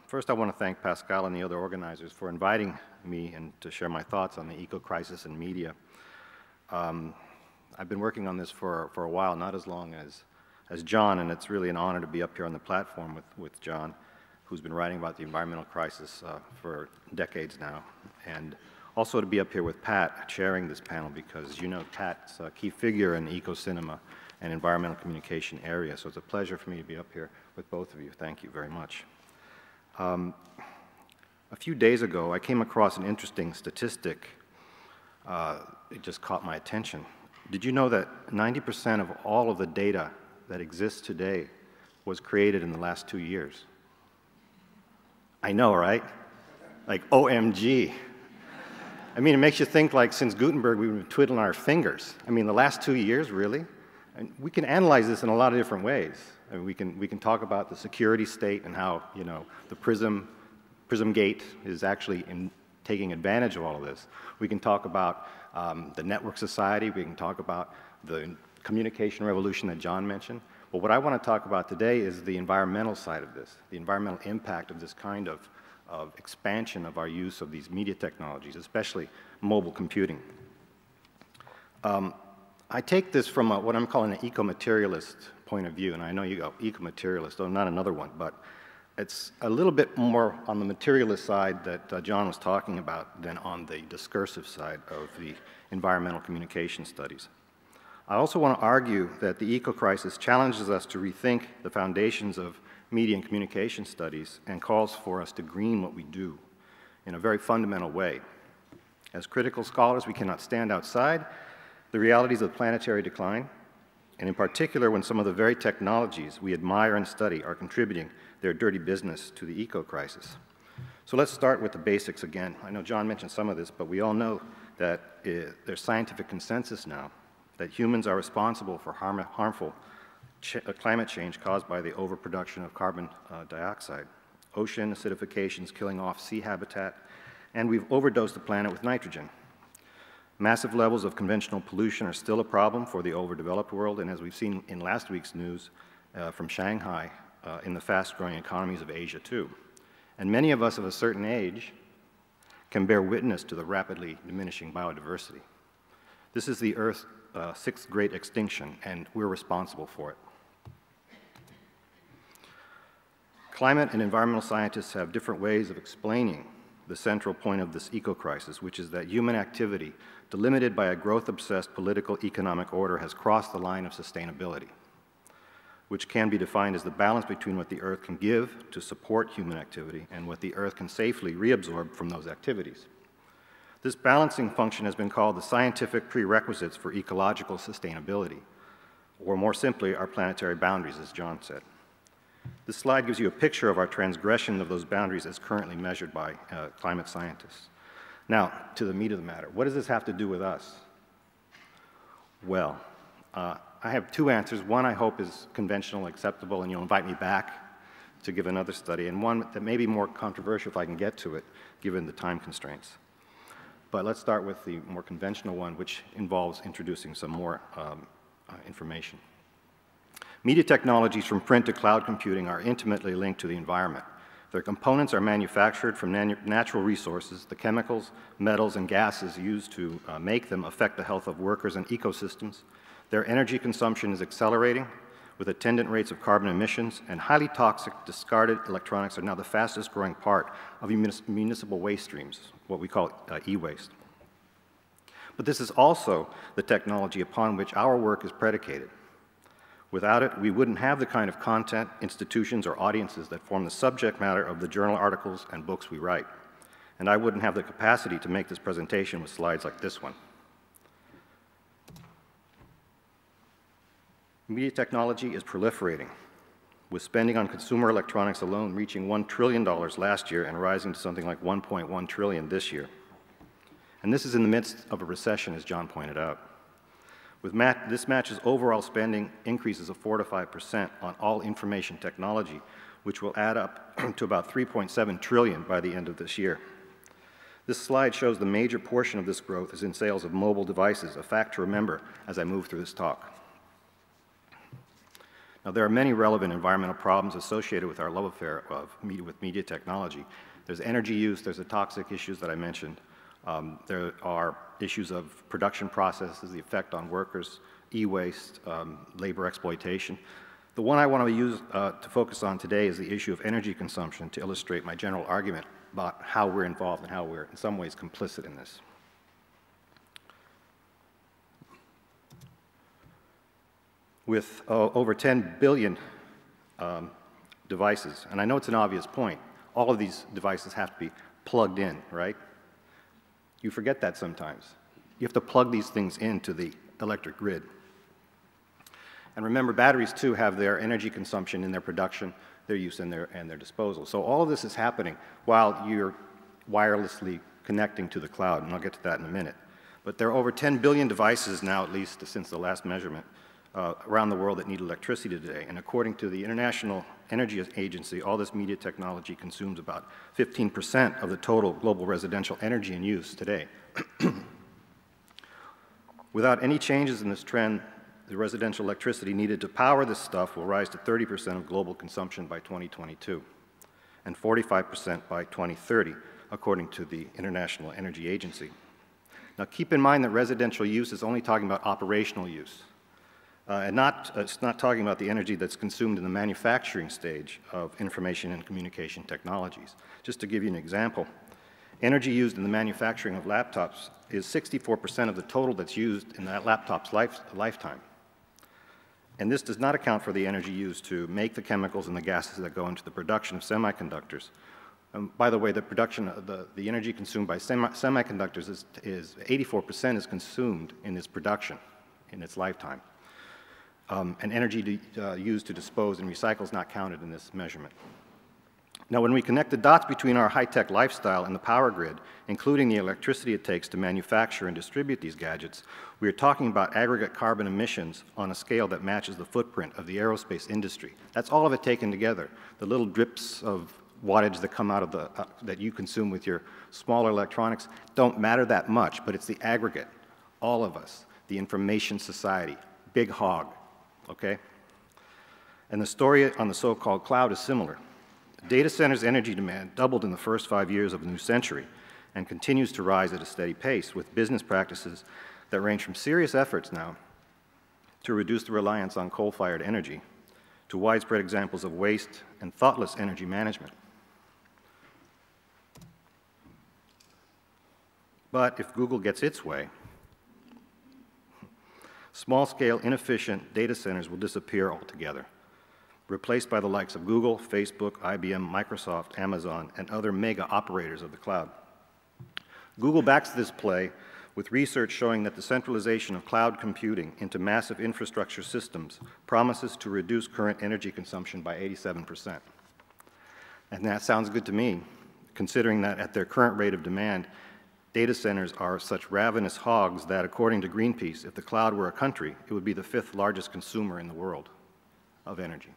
First, I want to thank Pascal and the other organizers for inviting me and to share my thoughts on the eco-crisis in media. I've been working on this for a while, not as long as John, and it's really an honor to be up here on the platform with John, who's been writing about the environmental crisis for decades now, and also to be up here with Pat chairing this panel, because you know Pat's a key figure in the eco-cinema and environmental communication area, so it's a pleasure for me to be up here with both of you. Thank you very much. A few days ago, I came across an interesting statistic. It just caught my attention. Did you know that 90% of all of the data that exists today was created in the last 2 years? I know, right? Like, OMG. I mean, it makes you think, like, since Gutenberg, we've been twiddling our fingers. I mean, the last 2 years, really? And we can analyze this in a lot of different ways. I mean, we can talk about the security state and how, you know, the Prism Gate is actually taking advantage of all of this. We can talk about the network society. We can talk about the communication revolution that John mentioned. But what I want to talk about today is the environmental side of this, the environmental impact of this kind of expansion of our use of these media technologies, especially mobile computing. I take this from what I'm calling an eco-materialist point of view, and I know you go eco-materialist, though not another one, but it's a little bit more on the materialist side that John was talking about than on the discursive side of the environmental communication studies. I also want to argue that the eco-crisis challenges us to rethink the foundations of media and communication studies and calls for us to green what we do in a very fundamental way. As critical scholars, we cannot stand outside the realities of planetary decline, and in particular when some of the very technologies we admire and study are contributing their dirty business to the eco-crisis. So let's start with the basics again. I know John mentioned some of this, but we all know that there's scientific consensus now that humans are responsible for harmful climate change caused by the overproduction of carbon dioxide. Ocean acidification is killing off sea habitat, and we've overdosed the planet with nitrogen. Massive levels of conventional pollution are still a problem for the overdeveloped world, and as we've seen in last week's news from Shanghai, in the fast-growing economies of Asia too. And many of us of a certain age can bear witness to the rapidly diminishing biodiversity. This is the Earth's sixth great extinction, and we're responsible for it. Climate and environmental scientists have different ways of explaining the central point of this eco-crisis, which is that human activity, delimited by a growth-obsessed political economic order, has crossed the line of sustainability, which can be defined as the balance between what the Earth can give to support human activity and what the Earth can safely reabsorb from those activities. This balancing function has been called the scientific prerequisites for ecological sustainability, or more simply, our planetary boundaries, as John said. This slide gives you a picture of our transgression of those boundaries as currently measured by climate scientists. Now, to the meat of the matter. What does this have to do with us? Well, I have two answers. One I hope is conventional, acceptable, and you'll invite me back to give another study, and one that may be more controversial if I can get to it, given the time constraints. But let's start with the more conventional one, which involves introducing some more information. Media technologies from print to cloud computing are intimately linked to the environment. Their components are manufactured from natural resources. The chemicals, metals, and gases used to make them affect the health of workers and ecosystems. Their energy consumption is accelerating, with attendant rates of carbon emissions, and highly toxic discarded electronics are now the fastest growing part of municipal waste streams, what we call e-waste. But this is also the technology upon which our work is predicated. Without it, we wouldn't have the kind of content, institutions, or audiences that form the subject matter of the journal articles and books we write. And I wouldn't have the capacity to make this presentation with slides like this one. Media technology is proliferating, with spending on consumer electronics alone reaching $1 trillion last year and rising to something like $1.1 trillion this year. And this is in the midst of a recession, as John pointed out. This matches overall spending increases of 4 to 5% on all information technology, which will add up to about $3.7 trillion by the end of this year. This slide shows the major portion of this growth is in sales of mobile devices, a fact to remember as I move through this talk. Now, there are many relevant environmental problems associated with our love affair with media technology. There's energy use, there's the toxic issues that I mentioned. There are issues of production processes, the effect on workers, e-waste, labor exploitation. The one I want to use to focus on today is the issue of energy consumption to illustrate my general argument about how we're involved and how we're in some ways complicit in this. With over 10 billion devices, and I know it's an obvious point, all of these devices have to be plugged in, right? You forget that sometimes. You have to plug these things into the electric grid. And remember, batteries too have their energy consumption in their production, their use, and their disposal. So all of this is happening while you're wirelessly connecting to the cloud, and I'll get to that in a minute. But there are over 10 billion devices now, at least since the last measurement, around the world that need electricity today. And according to the International Energy Agency, all this media technology consumes about 15% of the total global residential energy in use today. Without any changes in this trend, the residential electricity needed to power this stuff will rise to 30% of global consumption by 2022 and 45% by 2030, according to the International Energy Agency. Now, keep in mind that residential use is only talking about operational use. It's not talking about the energy that's consumed in the manufacturing stage of information and communication technologies. Just to give you an example, energy used in the manufacturing of laptops is 64% of the total that's used in that laptop's lifetime. And this does not account for the energy used to make the chemicals and the gases that go into the production of semiconductors. By the way, the production of the energy consumed by semiconductors is 84% is consumed in its production in its lifetime. And energy used to dispose and recycle is not counted in this measurement. Now, when we connect the dots between our high-tech lifestyle and the power grid, including the electricity it takes to manufacture and distribute these gadgets, we are talking about aggregate carbon emissions on a scale that matches the footprint of the aerospace industry. That's all of it taken together. The little drips of wattage that come out of that you consume with your smaller electronics don't matter that much, but it's the aggregate, all of us, the information society, big hog, okay? And the story on the so-called cloud is similar. Data centers' energy demand doubled in the first 5 years of the new century and continues to rise at a steady pace with business practices that range from serious efforts now to reduce the reliance on coal-fired energy to widespread examples of waste and thoughtless energy management. But if Google gets its way, small-scale, inefficient data centers will disappear altogether, replaced by the likes of Google, Facebook, IBM, Microsoft, Amazon, and other mega operators of the cloud. Google backs this play with research showing that the centralization of cloud computing into massive infrastructure systems promises to reduce current energy consumption by 87%. And that sounds good to me, considering that at their current rate of demand, data centers are such ravenous hogs that, according to Greenpeace, if the cloud were a country, it would be the 5th largest consumer in the world of energy.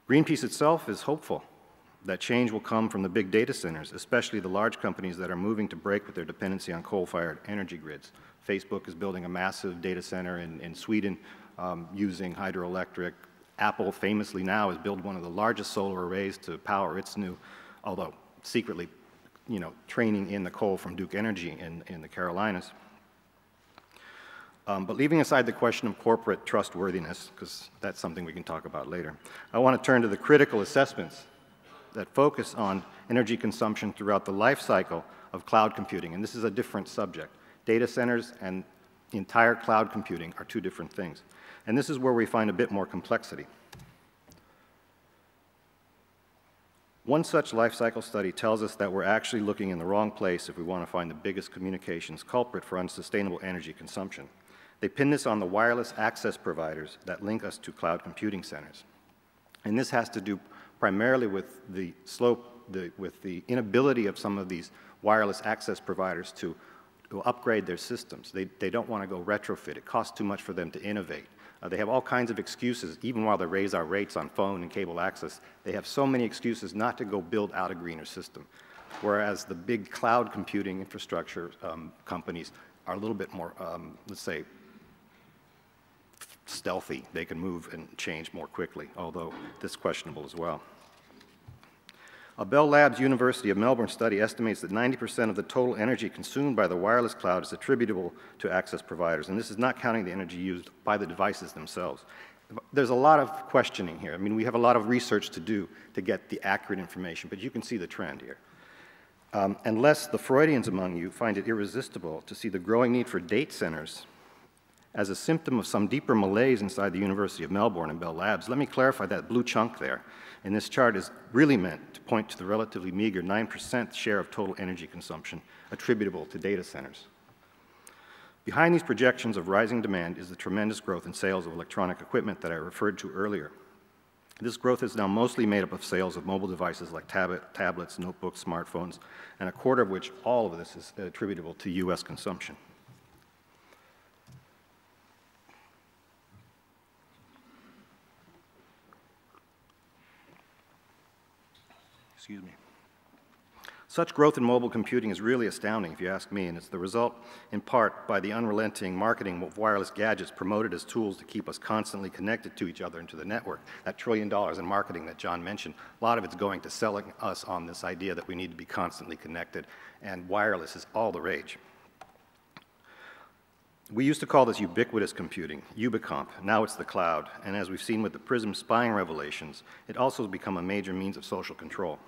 Greenpeace itself is hopeful that change will come from the big data centers, especially the large companies that are moving to break with their dependency on coal-fired energy grids. Facebook is building a massive data center in Sweden using hydroelectric. Apple famously now has built one of the largest solar arrays to power its new, although secretly, training in the coal from Duke Energy in the Carolinas. But leaving aside the question of corporate trustworthiness, because that's something we can talk about later, I want to turn to the critical assessments that focus on energy consumption throughout the life cycle of cloud computing. And this is a different subject. Data centers and entire cloud computing are two different things. And this is where we find a bit more complexity. One such life cycle study tells us that we're actually looking in the wrong place if we want to find the biggest communications culprit for unsustainable energy consumption. They pin this on the wireless access providers that link us to cloud computing centers. And this has to do primarily with the inability of some of these wireless access providers to upgrade their systems. They don't want to go retrofit. It costs too much for them to innovate. They have all kinds of excuses, even while they raise our rates on phone and cable access. They have so many excuses not to go build out a greener system, whereas the big cloud computing infrastructure companies are a little bit more, let's say, stealthy. They can move and change more quickly, although this is questionable as well. A Bell Labs University of Melbourne study estimates that 90% of the total energy consumed by the wireless cloud is attributable to access providers, and this is not counting the energy used by the devices themselves. There's a lot of questioning here. I mean, we have a lot of research to do to get the accurate information, but you can see the trend here. Unless the Freudians among you find it irresistible to see the growing need for data centers as a symptom of some deeper malaise inside the University of Melbourne and Bell Labs, let me clarify that blue chunk there in this chart is really meant to point to the relatively meager 9% share of total energy consumption attributable to data centers. Behind these projections of rising demand is the tremendous growth in sales of electronic equipment that I referred to earlier. This growth is now mostly made up of sales of mobile devices like tablets, notebooks, smartphones, and a quarter of which all of this is attributable to US consumption. Excuse me. Such growth in mobile computing is really astounding, if you ask me, and it's the result, in part, by the unrelenting marketing of wireless gadgets promoted as tools to keep us constantly connected to each other and to the network. That $1 trillion in marketing that John mentioned, a lot of it's going to selling us on this idea that we need to be constantly connected, and wireless is all the rage. We used to call this ubiquitous computing, Ubicomp. Now it's the cloud, and as we've seen with the PRISM spying revelations, it also has become a major means of social control.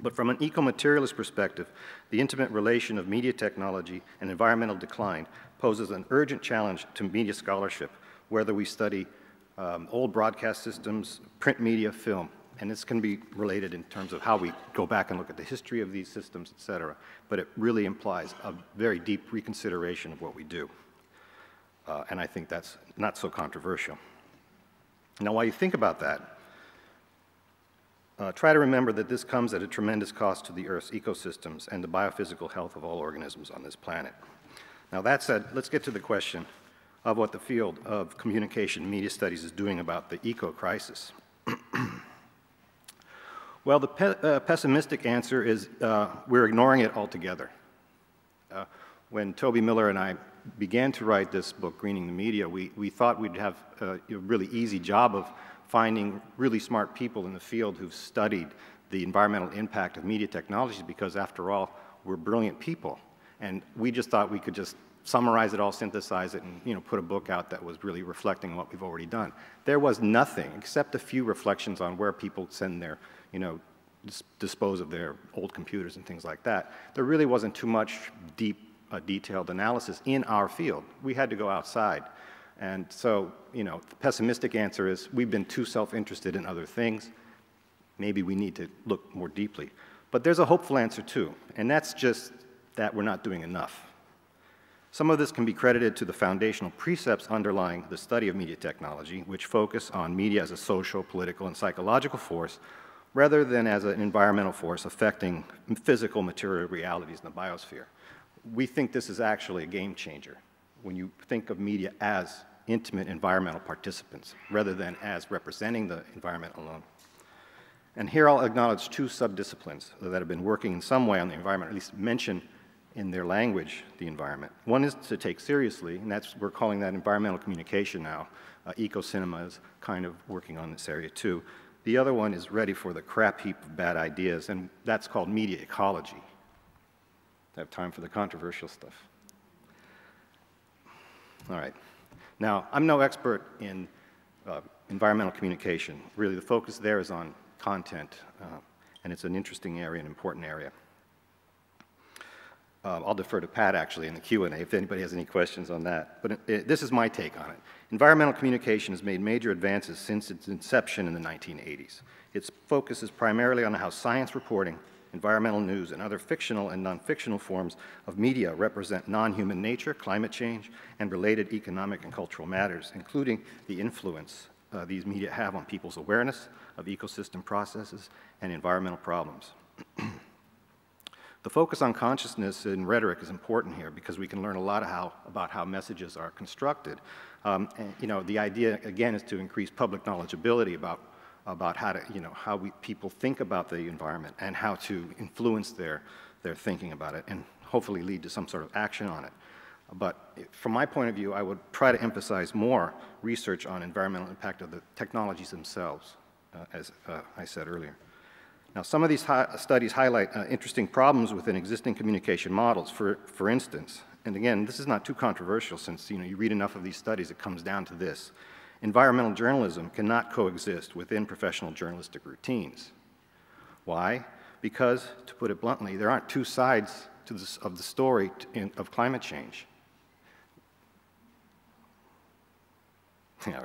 But from an eco-materialist perspective, the intimate relation of media technology and environmental decline poses an urgent challenge to media scholarship, whether we study old broadcast systems, print media, film. And this can be related in terms of how we go back and look at the history of these systems, et cetera. But it really implies a very deep reconsideration of what we do. And I think that's not so controversial. Now, while you think about that, try to remember that this comes at a tremendous cost to the Earth's ecosystems and the biophysical health of all organisms on this planet. Now, that said, let's get to the question of what the field of communication media studies is doing about the eco-crisis. Well, the pessimistic answer is we're ignoring it altogether. When Toby Miller and I began to write this book, Greening the Media, we thought we'd have a really easy job of finding really smart people in the field who've studied the environmental impact of media technologies because, after all, we're brilliant people. And we just thought we could just summarize it all, synthesize it, and put a book out that was really reflecting what we've already done. There was nothing except a few reflections on where people send their, dispose of their old computers and things like that. There really wasn't too much deep, detailed analysis in our field. We had to go outside. And so, the pessimistic answer is we've been too self-interested in other things. Maybe we need to look more deeply. But there's a hopeful answer too, and that's just that we're not doing enough. Some of this can be credited to the foundational precepts underlying the study of media technology, which focus on media as a social, political, and psychological force, rather than as an environmental force affecting physical material realities in the biosphere. We think this is actually a game changer when you think of media as intimate environmental participants, rather than as representing the environment alone. And here I'll acknowledge two subdisciplines that have been working in some way on the environment, at least mention in their language the environment. One is to take seriously, and we're calling that environmental communication now. Eco-cinema is kind of working on this area too. The other one is ready for the crap heap of bad ideas, and that's called media ecology. I have time for the controversial stuff. All right. Now, I'm no expert in environmental communication. Really, the focus there is on content, and it's an interesting area, an important area. I'll defer to Pat, actually, in the Q&A if anybody has any questions on that. But this is my take on it. Environmental communication has made major advances since its inception in the 1980s. Its focus is primarily on how science reporting, environmental news, and other fictional and non-fictional forms of media represent non-human nature, climate change, and related economic and cultural matters, including the influence these media have on people's awareness of ecosystem processes and environmental problems. The focus on consciousness in rhetoric is important here because we can learn a lot about how messages are constructed. And, the idea, again, is to increase public knowledgeability about how to, how people think about the environment and how to influence their thinking about it and hopefully lead to some sort of action on it. But from my point of view, I would try to emphasize more research on environmental impact of the technologies themselves, as I said earlier. Now, some of these studies highlight interesting problems within existing communication models. For instance, and again, this is not too controversial since you read enough of these studies, it comes down to this. Environmental journalism cannot coexist within professional journalistic routines. Why? Because, to put it bluntly, there aren't two sides of the story of climate change. Yeah,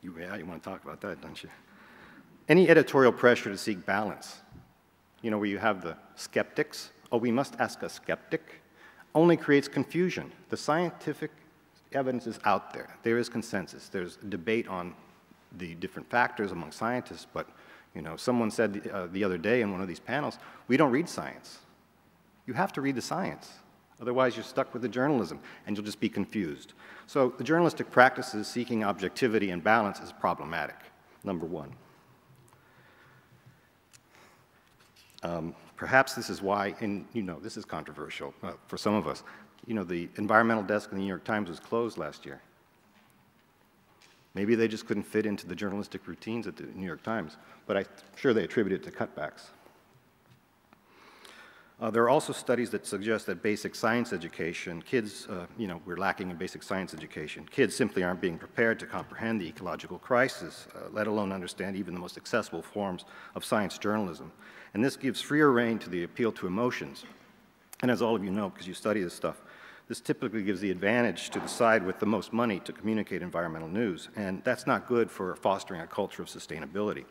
you want to talk about that, don't you? Any editorial pressure to seek balance, where you have the skeptics, oh, we must ask a skeptic, only creates confusion. The scientific evidence is out there. There is consensus. There's debate on the different factors among scientists, but someone said the other day in one of these panels, we don't read science. You have to read the science. Otherwise, you're stuck with the journalism, and you'll just be confused. So the journalistic practices seeking objectivity and balance is problematic, number one. Perhaps this is why, and this is controversial for some of us, the environmental desk in the New York Times was closed last year. Maybe they just couldn't fit into the journalistic routines at the New York Times, but I'm sure they attribute it to cutbacks. There are also studies that suggest that basic science education, kids, we're lacking in basic science education. Kids simply aren't being prepared to comprehend the ecological crisis, let alone understand even the most accessible forms of science journalism. And this gives freer rein to the appeal to emotions. And as all of you know, because you study this stuff, this typically gives the advantage to the side with the most money to communicate environmental news. And that's not good for fostering a culture of sustainability.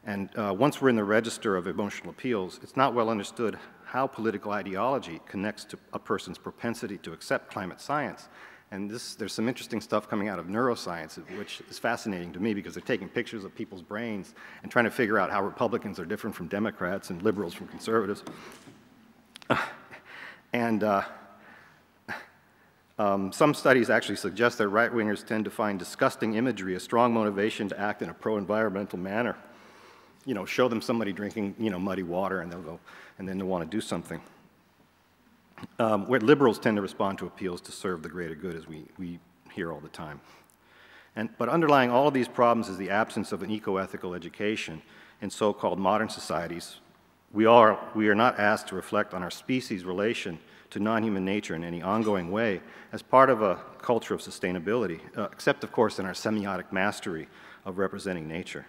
And once we're in the register of emotional appeals, it's not well understood how political ideology connects to a person's propensity to accept climate science. And there's some interesting stuff coming out of neuroscience, which is fascinating to me because they're taking pictures of people's brains and trying to figure out how Republicans are different from Democrats and liberals from conservatives. And some studies actually suggest that right-wingers tend to find disgusting imagery a strong motivation to act in a pro-environmental manner. Show them somebody drinking, muddy water, and they'll go, and then they'll want to do something. Where liberals tend to respond to appeals to serve the greater good, as we hear all the time. But underlying all of these problems is the absence of an eco-ethical education in so-called modern societies. We are not asked to reflect on our species' relation to non-human nature in any ongoing way as part of a culture of sustainability, except, of course, in our semiotic mastery of representing nature.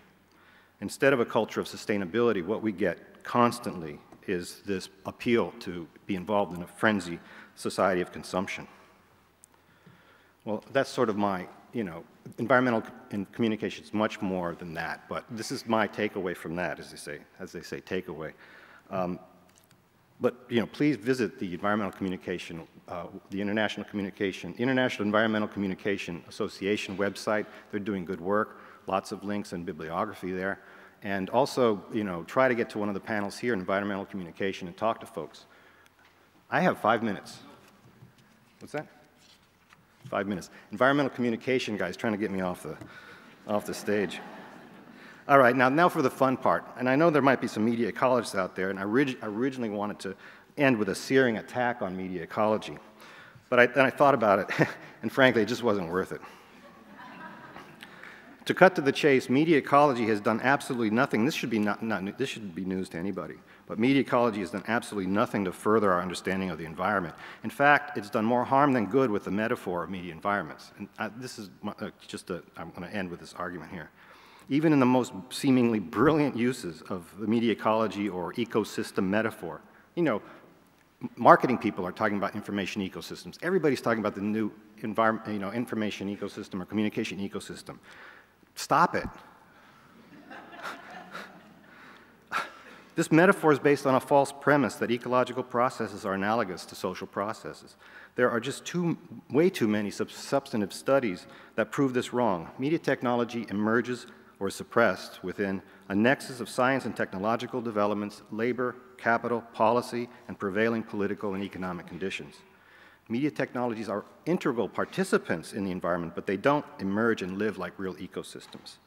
Instead of a culture of sustainability, what we get constantly is this appeal to be involved in a frenzy society of consumption. Well, that's sort of my, environmental communication is much more than that, but this is my takeaway from that, as they say, takeaway. But please visit the Environmental Communication, the International Environmental Communication Association website. They're doing good work, lots of links and bibliography there. And also, try to get to one of the panels here in environmental communication and talk to folks. I have 5 minutes. What's that? 5 minutes. Environmental communication guys trying to get me off the stage. All right, now for the fun part. And I know there might be some media ecologists out there, and I originally wanted to end with a searing attack on media ecology. But then I thought about it, and frankly, it just wasn't worth it. To cut to the chase, media ecology has done absolutely nothing. This should be this should be news to anybody. But media ecology has done absolutely nothing to further our understanding of the environment. In fact, it's done more harm than good with the metaphor of media environments. And this is I'm going to end with this argument here. Even in the most seemingly brilliant uses of the media ecology or ecosystem metaphor, marketing people are talking about information ecosystems. Everybody's talking about the new information ecosystem or communication ecosystem. Stop it. This metaphor is based on a false premise that ecological processes are analogous to social processes. There are just way too many substantive studies that prove this wrong. Media technology emerges or is suppressed within a nexus of science and technological developments, labor, capital, policy, and prevailing political and economic conditions. Media technologies are integral participants in the environment, but they don't emerge and live like real ecosystems.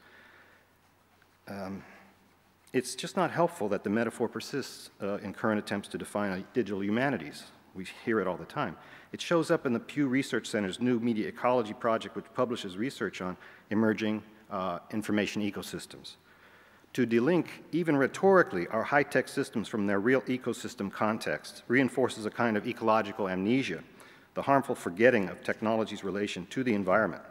It's just not helpful that the metaphor persists in current attempts to define digital humanities. We hear it all the time. It shows up in the Pew Research Center's new Media Ecology project, which publishes research on emerging information ecosystems. To delink, even rhetorically, our high-tech systems from their real ecosystem context reinforces a kind of ecological amnesia, the harmful forgetting of technology's relation to the environment.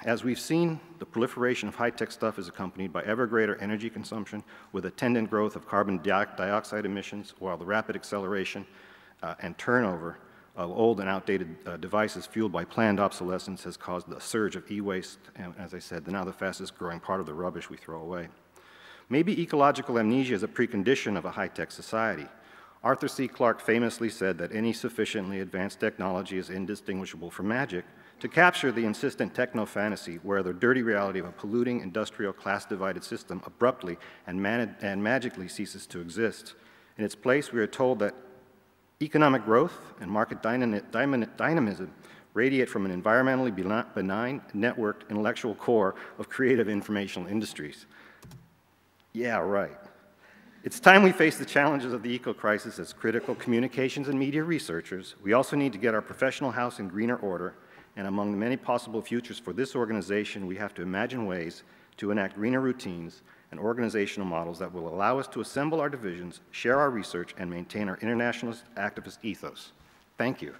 As we've seen, the proliferation of high-tech stuff is accompanied by ever greater energy consumption with attendant growth of carbon dioxide emissions, while the rapid acceleration and turnover of old and outdated devices fueled by planned obsolescence has caused a surge of e-waste, and as I said, now the fastest growing part of the rubbish we throw away. Maybe ecological amnesia is a precondition of a high-tech society. Arthur C. Clarke famously said that any sufficiently advanced technology is indistinguishable from magic to capture the insistent techno-fantasy where the dirty reality of a polluting industrial class-divided system abruptly and magically ceases to exist. In its place, we are told that economic growth and market dynamism radiate from an environmentally benign, networked, intellectual core of creative informational industries. Yeah, right. It's time we face the challenges of the eco-crisis as critical communications and media researchers. We also need to get our professional house in greener order, and among the many possible futures for this organization, we have to imagine ways to enact greener routines and organizational models that will allow us to assemble our divisions, share our research, and maintain our internationalist activist ethos. Thank you.